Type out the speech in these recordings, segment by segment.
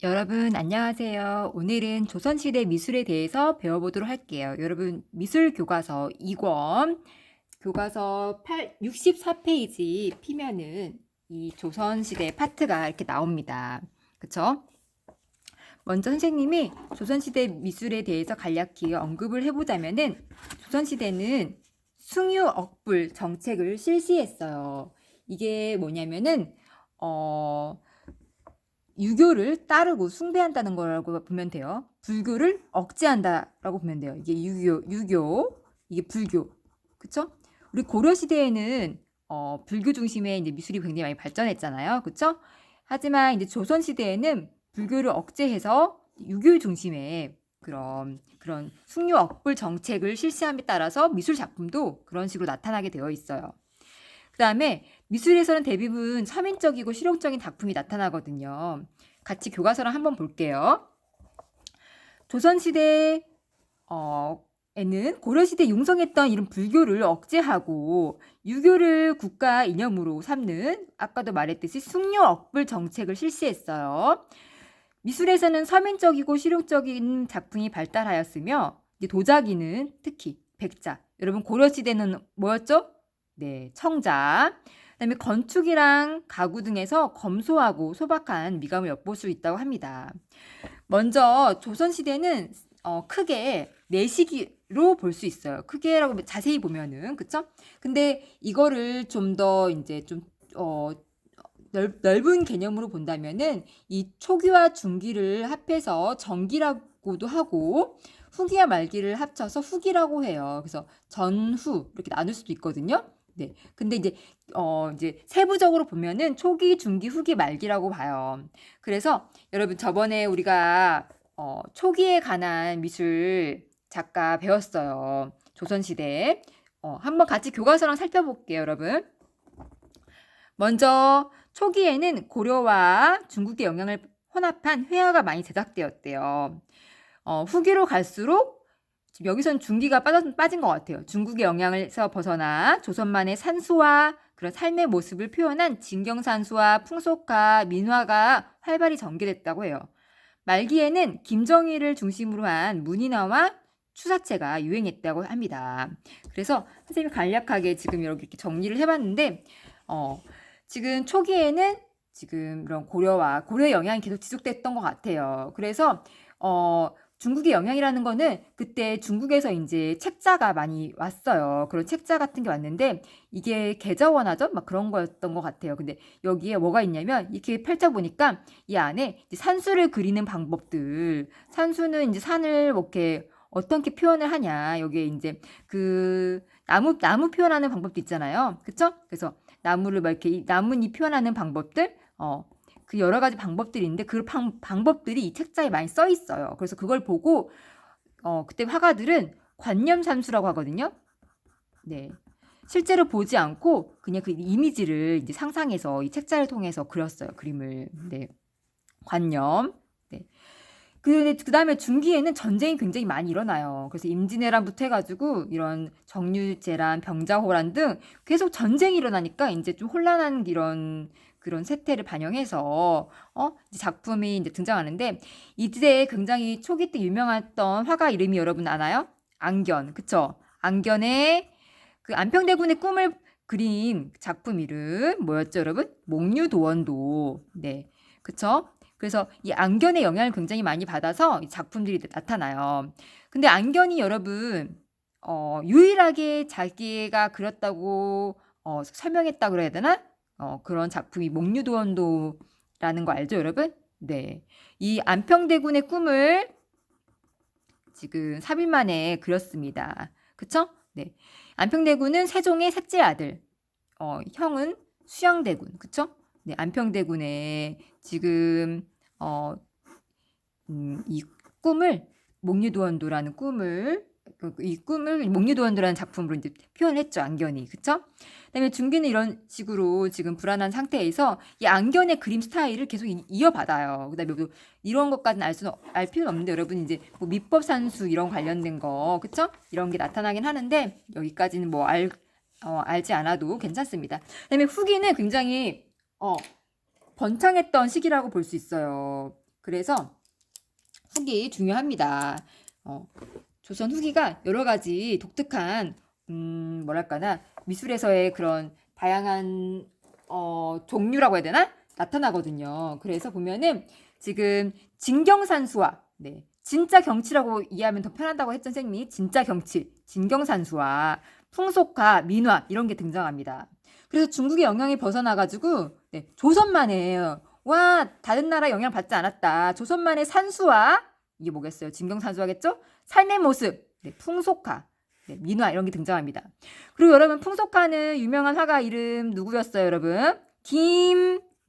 여러분 안녕하세요. 오늘은 조선시대 미술에 대해서 배워보도록 할게요. 여러분 미술 교과서 2권 교과서 64페이지 피면은 이 조선시대 파트가 이렇게 나옵니다. 그쵸? 먼저 선생님이 조선시대 미술에 대해서 간략히 언급을 해보자면은 조선시대는 숭유억불 정책을 실시했어요. 이게 뭐냐면은 유교를 따르고 숭배한다는 거라고 보면 돼요. 불교를 억제한다라고 보면 돼요. 이게 유교, 이게 불교. 그쵸? 우리 고려시대에는 불교 중심의 이제 미술이 굉장히 많이 발전했잖아요. 그쵸? 하지만 이제 조선시대에는 불교를 억제해서 유교 중심의 그런 숭유 억불 정책을 실시함에 따라서 미술 작품도 그런 식으로 나타나게 되어 있어요. 그 다음에 미술에서는 대부분 서민적이고 실용적인 작품이 나타나거든요. 같이 교과서를 한번 볼게요. 조선시대 에는 고려시대 융성했던 이런 불교를 억제하고 유교를 국가 이념으로 삼는 아까도 말했듯이 숭료억불 정책을 실시했어요. 미술에서는 서민적이고 실용적인 작품이 발달하였으며 도자기는 특히 백자. 여러분 고려시대는 뭐였죠? 네, 청자. 그다음에 건축이랑 가구 등에서 검소하고 소박한 미감을 엿볼 수 있다고 합니다. 먼저 조선시대는 크게 내시기로 볼 수 있어요. 크게라고 자세히 보면은 그쵸? 근데 이거를 좀 더 이제 좀 넓은 개념으로 본다면은 이 초기와 중기를 합해서 정기라고도 하고 후기와 말기를 합쳐서 후기라고 해요. 그래서 전후 이렇게 나눌 수도 있거든요. 네. 근데 이제 세부적으로 보면은 초기, 중기, 후기, 말기라고 봐요. 그래서 여러분 저번에 우리가 초기에 관한 미술 작가 배웠어요. 조선시대. 한번 같이 교과서랑 살펴볼게요, 여러분. 먼저 초기에는 고려와 중국의 영향을 혼합한 회화가 많이 제작되었대요. 후기로 갈수록 지금 여기선 중기가 빠진 것 같아요. 중국의 영향에서 벗어나 조선만의 산수와 그런 삶의 모습을 표현한 진경산수와 풍속화, 민화가 활발히 전개됐다고 해요. 말기에는 김정일을 중심으로 한 문인화와 추사체가 유행했다고 합니다. 그래서 선생님이 간략하게 지금 이렇게 정리를 해봤는데 지금 초기에는 지금 이런 고려의 영향이 계속 지속됐던 것 같아요. 그래서 중국의 영향이라는 거는 그때 중국에서 이제 책자가 많이 왔어요. 그런 책자 같은 게 왔는데 이게 계자원화전 막 그런 거였던 것 같아요. 근데 여기에 뭐가 있냐면 이렇게 펼쳐보니까 이 안에 이제 산수를 그리는 방법들, 산수는 이제 산을 이렇게 어떻게 표현을 하냐. 여기에 이제 그 나무 표현하는 방법도 있잖아요. 그쵸? 그래서 나무를 막 이렇게 나뭇잎 표현하는 방법들, 그 여러 가지 방법들이 있는데 그 방법들이 이 책자에 많이 써 있어요. 그래서 그걸 보고 그때 화가들은 관념산수라고 하거든요. 네. 실제로 보지 않고 그냥 그 이미지를 이제 상상해서 이 책자를 통해서 그렸어요. 그림을. 네. 관념. 네. 그 다음에 중기에는 전쟁이 굉장히 많이 일어나요. 그래서 임진왜란부터 해가지고 이런 정유재란, 병자호란 등 계속 전쟁이 일어나니까 이제 좀 혼란한 그런 세태를 반영해서 이제 작품이 이제 등장하는데 이때 굉장히 초기 때 유명했던 화가 이름이 여러분 아나요? 안견, 그쵸? 안견의 그 안평대군의 꿈을 그린 작품 이름 뭐였죠, 여러분? 목류도원도. 네, 그쵸? 그래서 이 안견의 영향을 굉장히 많이 받아서 이 작품들이 나타나요. 근데 안견이 여러분 유일하게 자기가 그렸다고 설명했다 그래야 되나? 그런 작품이 목류도원도라는 거 알죠, 여러분? 네. 이 안평대군의 꿈을 지금 3일 만에 그렸습니다. 그쵸? 네. 안평대군은 세종의 셋째 아들. 형은 수양대군. 그쵸? 네, 안평대군의 지금 이 꿈을 목류도원도라는 꿈을 이 꿈을 목류도원도라는 작품으로 이제 표현했죠. 안견이. 그쵸? 그다음에 중기는 이런 식으로 지금 불안한 상태에서 이 안견의 그림 스타일을 계속 이어받아요. 그다음에 뭐 이런 것까지는 알 필요는 없는데 여러분 이제 뭐 밑법 산수 이런 관련된 거 그쵸? 이런 게 나타나긴 하는데 여기까지는 뭐 알지 않아도 괜찮습니다. 그다음에 후기는 굉장히 번창했던 시기라고 볼 수 있어요. 그래서 후기 중요합니다. 조선 후기가 여러 가지 독특한 뭐랄까나 미술에서의 그런 다양한 종류라고 해야 되나? 나타나거든요. 그래서 보면은 지금 진경산수화, 네, 진짜 경치라고 이해하면 더 편하다고 했던 선생님이 진짜 경치, 진경산수화, 풍속화, 민화 이런 게 등장합니다. 그래서 중국의 영향이 벗어나가지고 네, 조선만의 와 다른 나라 영향 받지 않았다. 조선만의 산수화 이게 뭐겠어요? 진경산수화겠죠? 삶의 모습, 네, 풍속화, 네, 민화 이런 게 등장합니다. 그리고 여러분 풍속화는 유명한 화가 이름 누구였어요, 여러분?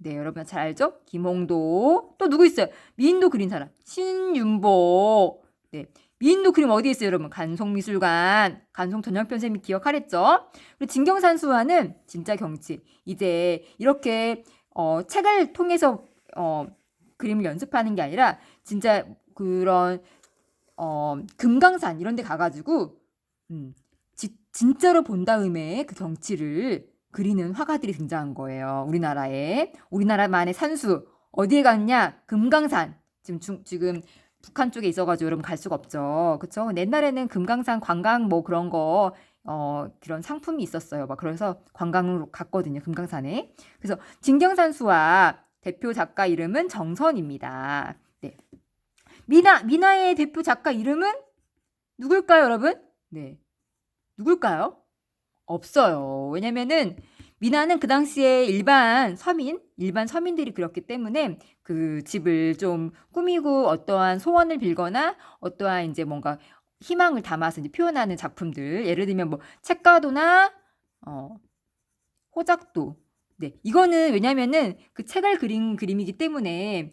네, 여러분 잘 알죠? 김홍도. 또 누구 있어요? 미인도 그린 사람. 신윤복. 네. 미인도 그림 어디에 있어요, 여러분? 간송미술관. 간송 전형편 쌤이 기억하랬죠? 그리고 진경산수화는 진짜 경치. 이제 이렇게 책을 통해서 그림을 연습하는 게 아니라 진짜 그런 금강산 이런 데 가가지고 진짜로 본 다음에 그 경치를 그리는 화가들이 등장한 거예요. 우리나라만의 산수 어디에 갔냐? 금강산. 지금 북한 쪽에 있어가지고 여러분 갈 수가 없죠. 그쵸? 옛날에는 금강산 관광 뭐 그런 거 그런 상품이 있었어요. 막 그래서 관광으로 갔거든요. 금강산에. 그래서 진경산수와 대표 작가 이름은 정선입니다. 네. 미나의 대표 작가 이름은 누굴까요, 여러분? 네. 누굴까요? 없어요. 왜냐면은 미나는 그 당시에 일반 서민들이 그렸기 때문에 그 집을 좀 꾸미고 어떠한 소원을 빌거나 어떠한 이제 뭔가 희망을 담아서 이제 표현하는 작품들. 예를 들면 뭐 책가도나 호작도. 네. 이거는 왜냐면은 그 책을 그린 그림이기 때문에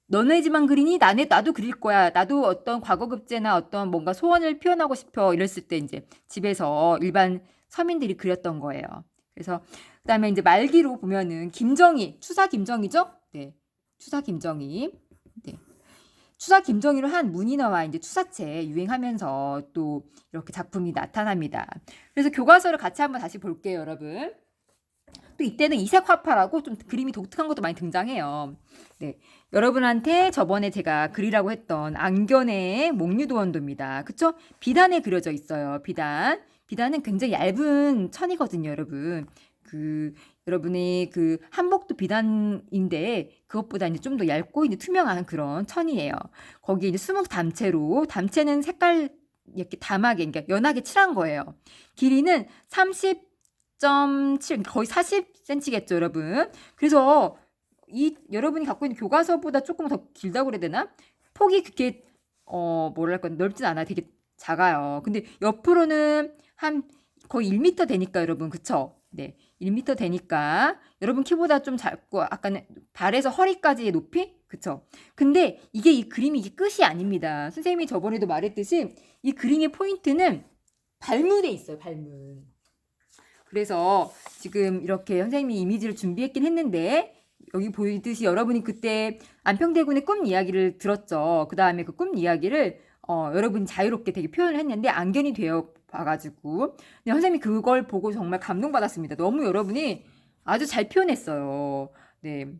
너네 집만 그리니 나도 그릴 거야. 나도 어떤 과거급제나 어떤 뭔가 소원을 표현하고 싶어. 이랬을 때 이제 집에서 일반 서민들이 그렸던 거예요. 그래서 그다음에 이제 말기로 보면은 김정희, 추사 김정희죠? 네. 추사 김정희. 네. 추사 김정희로 한 문인화와 이제 추사체 유행하면서 또 이렇게 작품이 나타납니다. 그래서 교과서를 같이 한번 다시 볼게요, 여러분. 또 이때는 이색화파라고 좀 그림이 독특한 것도 많이 등장해요. 네, 여러분한테 저번에 제가 그리라고 했던 안견의 목류도원도입니다. 그쵸? 비단에 그려져 있어요. 비단은 굉장히 얇은 천이거든요, 여러분. 여러분의 그 한복도 비단인데 그것보다 이제 좀 더 얇고 이제 투명한 그런 천이에요. 거기에 이제 수묵 담채는 색깔 이렇게 담하게, 그러니까 연하게 칠한 거예요. 길이는 30.7 거의 40cm겠죠, 여러분. 그래서 여러분이 갖고 있는 교과서보다 조금 더 길다고 그래야 되나? 폭이 그렇게 뭐랄까 넓진 않아요. 되게 작아요. 근데 옆으로는 한 거의 1m 되니까 여러분, 그쵸? 네, 1m 되니까 여러분 키보다 좀 작고 아까는 발에서 허리까지의 높이? 그쵸? 근데 이 그림이 이게 끝이 아닙니다. 선생님이 저번에도 말했듯이 이 그림의 포인트는 발문에 있어요. 발문. 그래서 지금 이렇게 선생님이 이미지를 준비했긴 했는데 여기 보이듯이 여러분이 그때 안평대군의 꿈 이야기를 들었죠. 그 다음에 그 꿈 이야기를 여러분이 자유롭게 되게 표현을 했는데 안견이 되어 봐가지고 근데 선생님이 그걸 보고 정말 감동받았습니다. 너무 여러분이 아주 잘 표현했어요. 네,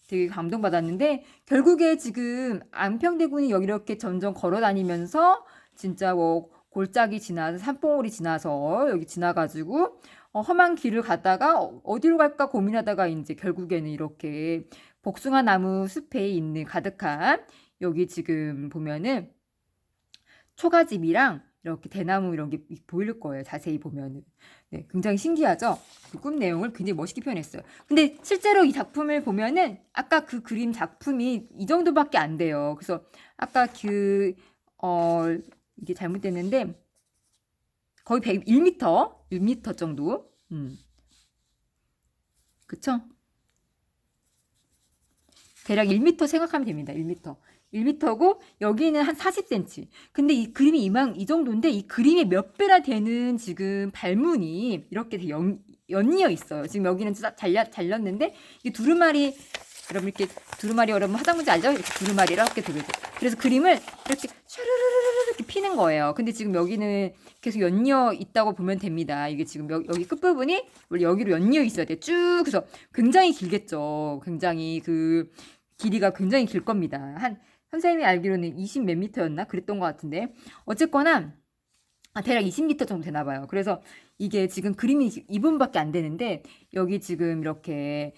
되게 감동받았는데 결국에 지금 안평대군이 여기 이렇게 점점 걸어 다니면서 진짜 뭐 골짜기 지나서 산봉우리 지나서 여기 지나가지고 험한 길을 가다가 어디로 갈까 고민하다가 이제 결국에는 이렇게 복숭아 나무 숲에 있는 가득한 여기 지금 보면은 초가집이랑 이렇게 대나무 이런 게 보일 거예요. 자세히 보면은. 네, 굉장히 신기하죠? 그 꿈 내용을 굉장히 멋있게 표현했어요. 근데 실제로 이 작품을 보면은 아까 그 그림 작품이 이 정도밖에 안 돼요. 그래서 아까 이게 잘못됐는데 거의 1m 정도. 그쵸? 대략 1m 생각하면 됩니다. 1m. 1m고 여기는 한 40cm. 근데 이 그림이 이 정도인데 이 그림의 몇 배나 되는 지금 발문이 이렇게 연이어 있어요. 지금 여기는 잘렸는데 이 두루마리 여러분 이렇게 두루마리 여러분 화장문제 알죠? 이렇게 두루마리 이렇게 되게 그래서 그림을 이렇게 샤르르르르 이렇게 피는 거예요. 근데 지금 여기는 계속 연이어 있다고 보면 됩니다. 이게 지금 여기 끝부분이 원래 여기로 연이어 있어야 돼. 쭉 그래서 굉장히 길겠죠. 굉장히 길이가 굉장히 길 겁니다. 선생님이 알기로는 20 몇 미터였나? 그랬던 것 같은데. 어쨌거나, 대략 20m 정도 되나 봐요. 그래서 이게 지금 그림이 2분밖에 안 되는데, 여기 지금 이렇게,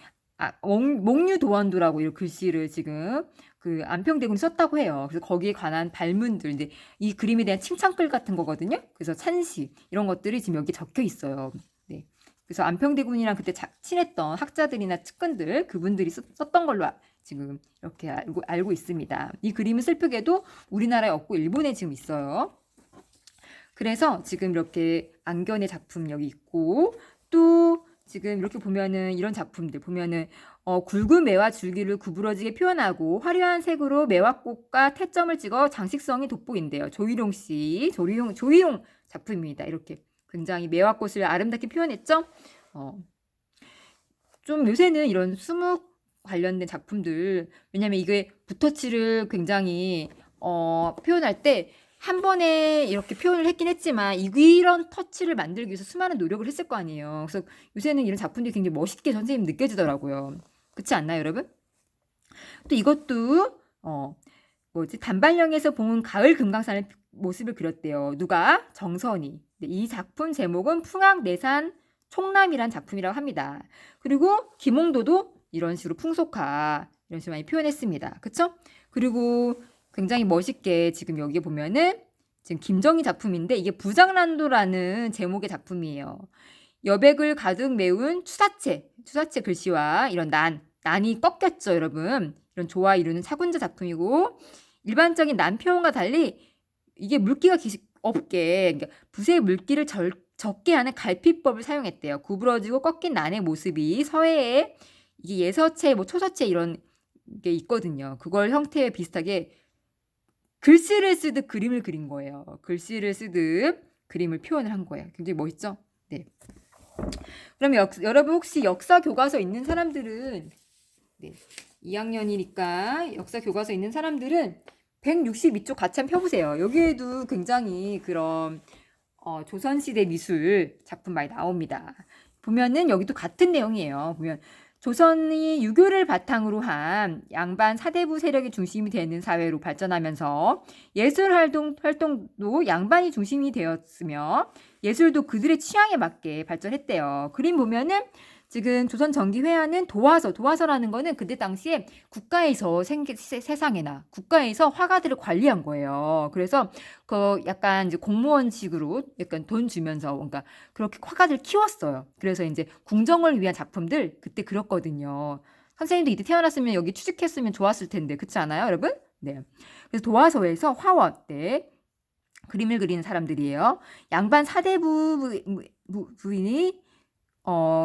목류도원도라고 이런 글씨를 지금 그 안평대군이 썼다고 해요. 그래서 거기에 관한 발문들, 이제 이 그림에 대한 칭찬글 같은 거거든요. 그래서 찬시, 이런 것들이 지금 여기 적혀 있어요. 네. 그래서 안평대군이랑 그때 친했던 학자들이나 측근들, 그분들이 썼던 걸로 지금 이렇게 알고 있습니다. 이 그림은 슬프게도 우리나라에 없고 일본에 지금 있어요. 그래서 지금 이렇게 안견의 작품 여기 있고, 또 지금 이렇게 보면은 이런 작품들 보면은 굵은 매와 줄기를 구부러지게 표현하고 화려한 색으로 매화꽃과 태점을 찍어 장식성이 돋보인대요. 조희룡 씨, 조희룡 작품입니다. 이렇게 굉장히 매화꽃을 아름답게 표현했죠. 좀 요새는 이런 수묵 관련된 작품들, 왜냐면 이게 붓터치를 굉장히 표현할 때 한 번에 이렇게 표현을 했긴 했지만 이런 터치를 만들기 위해서 수많은 노력을 했을 거 아니에요. 그래서 요새는 이런 작품들이 굉장히 멋있게 선생님 느껴지더라고요. 그렇지 않나요, 여러분? 또 이것도 단발령에서 본 가을 금강산의 모습을 그렸대요. 누가? 정선이. 이 작품 제목은 풍악내산 총남이란 작품이라고 합니다. 그리고 김홍도도 이런 식으로 풍속화 이런 식으로 많이 표현했습니다. 그쵸? 그리고 굉장히 멋있게 지금 여기에 보면은 지금 김정희 작품인데 이게 부장난도라는 제목의 작품이에요. 여백을 가득 메운 추사체 글씨와 이런 난이 꺾였죠, 여러분. 이런 조화 이루는 차군자 작품이고 일반적인 난 표현과 달리 이게 물기가 없게 그러니까 붓의 물기를 적게 하는 갈피법을 사용했대요. 구부러지고 꺾인 난의 모습이 서해에 이게 예서체, 초서체 이런 게 있거든요. 그걸 형태에 비슷하게 글씨를 쓰듯 그림을 그린 거예요. 글씨를 쓰듯 그림을 표현을 한 거예요. 굉장히 멋있죠? 네. 그럼 여러분 혹시 역사 교과서 있는 사람들은 2학년이니까 역사 교과서 있는 사람들은 162쪽 같이 한번 펴보세요. 여기에도 굉장히 그런 조선시대 미술 작품 많이 나옵니다. 보면은 여기도 같은 내용이에요. 보면 조선이 유교를 바탕으로 한 양반 사대부 세력이 중심이 되는 사회로 발전하면서 예술 활동도 양반이 중심이 되었으며 예술도 그들의 취향에 맞게 발전했대요. 그림 보면은 지금 조선 정기회화는 도화서라는 거는 그때 당시에 국가에서 세상에나 국가에서 화가들을 관리한 거예요. 그래서 그 약간 이제 공무원식으로 약간 돈 주면서 뭔가 그렇게 화가들 키웠어요. 그래서 이제 궁정을 위한 작품들 그때 그렸거든요. 선생님도 이때 태어났으면 여기 취직했으면 좋았을 텐데 그렇지 않아요, 여러분? 네. 그래서 도화서에서 화원 때 그림을 그리는 사람들이에요. 양반 사대부 부인이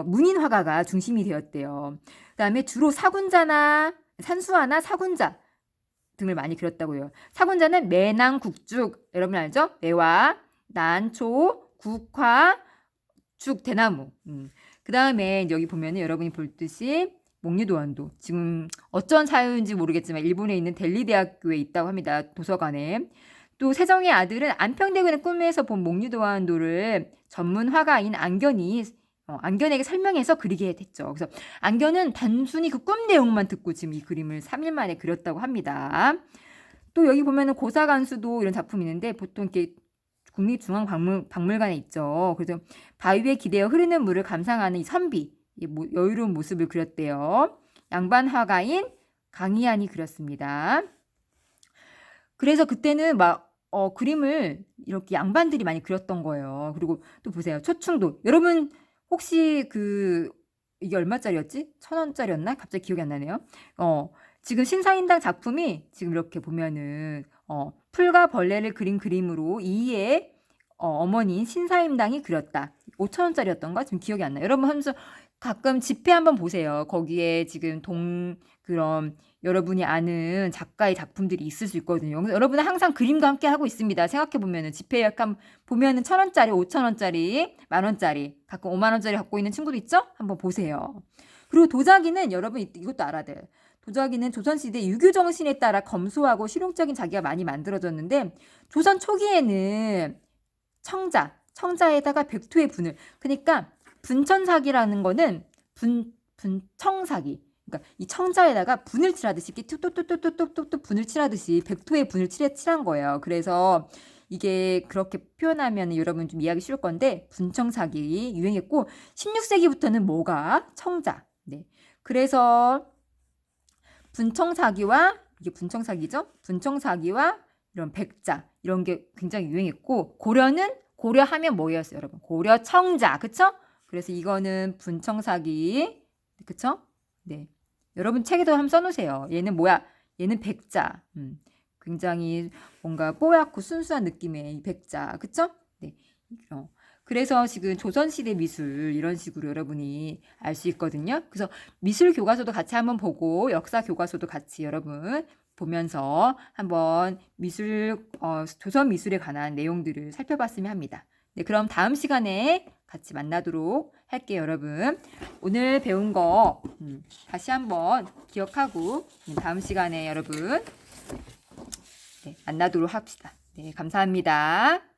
문인 화가가 중심이 되었대요. 그다음에 주로 사군자나 산수화나 사군자 등을 많이 그렸다고요. 사군자는 매낭 국죽 여러분 알죠? 매화, 난초, 국화, 죽, 대나무. 그다음에 여기 보면은 여러분이 볼 듯이 목류도원도 지금 어쩐 사유인지 모르겠지만 일본에 있는 델리대학교에 있다고 합니다. 도서관에. 또 세종의 아들은 안평대군의 꿈에서 본 목류도원도를 전문 화가인 안견에게 설명해서 그리게 됐죠. 그래서 안견은 단순히 그 꿈 내용만 듣고 지금 이 그림을 3일 만에 그렸다고 합니다. 또 여기 보면은 고사간수도 이런 작품이 있는데 보통 이렇게 국립중앙박물관에 있죠. 그래서 바위에 기대어 흐르는 물을 감상하는 이 선비, 여유로운 모습을 그렸대요. 양반 화가인 강희안이 그렸습니다. 그래서 그때는 그림을 이렇게 양반들이 많이 그렸던 거예요. 그리고 또 보세요. 초충도. 여러분 혹시 이게 얼마짜리였지? 1,000원짜리였나? 갑자기 기억이 안 나네요. 지금 신사임당 작품이 지금 이렇게 보면은 풀과 벌레를 그린 그림으로 이에 어머니인 신사임당이 그렸다. 5,000원짜리였던가? 지금 기억이 안 나요. 여러분 하면서 가끔 집회 한번 보세요. 거기에 지금 그런 여러분이 아는 작가의 작품들이 있을 수 있거든요. 여러분은 항상 그림과 함께 하고 있습니다. 생각해보면은 집회 약간 보면은 1,000원짜리, 5,000원짜리, 만원짜리, 가끔 5만원짜리 갖고 있는 친구도 있죠? 한번 보세요. 그리고 도자기는 여러분 이것도 알아야 돼요. 도자기는 조선시대 유교 정신에 따라 검소하고 실용적인 자기가 많이 만들어졌는데 조선 초기에는 청자에다가 백토의 분을 그러니까 분천사기라는 거는 분청사기 그러니까 이 청자에다가 분을 칠하듯이 이렇게 뚝뚝뚝뚝뚝뚝뚝 분을 칠하듯이 백토의 분을 칠한 거예요. 그래서 이게 그렇게 표현하면 여러분 좀 이해하기 쉬울 건데 분청사기 유행했고 16세기부터는 뭐가 청자. 네. 그래서 분청사기와 이게 분청사기죠. 분청사기와 이런 백자 이런 게 굉장히 유행했고 고려하면 뭐였어요, 여러분? 고려청자, 그쵸? 그래서 이거는 분청사기, 그쵸? 네. 여러분 책에도 한번 써놓으세요. 얘는 뭐야? 얘는 백자. 굉장히 뭔가 뽀얗고 순수한 느낌의 이 백자, 그쵸? 네. 그래서 지금 조선시대 미술 이런 식으로 여러분이 알 수 있거든요. 그래서 미술 교과서도 같이 한번 보고 역사 교과서도 같이 여러분 보면서 한번 조선 미술에 관한 내용들을 살펴봤으면 합니다. 네, 그럼 다음 시간에 같이 만나도록 할게요, 여러분. 오늘 배운 거 다시 한번 기억하고 다음 시간에 여러분 네, 만나도록 합시다. 네, 감사합니다.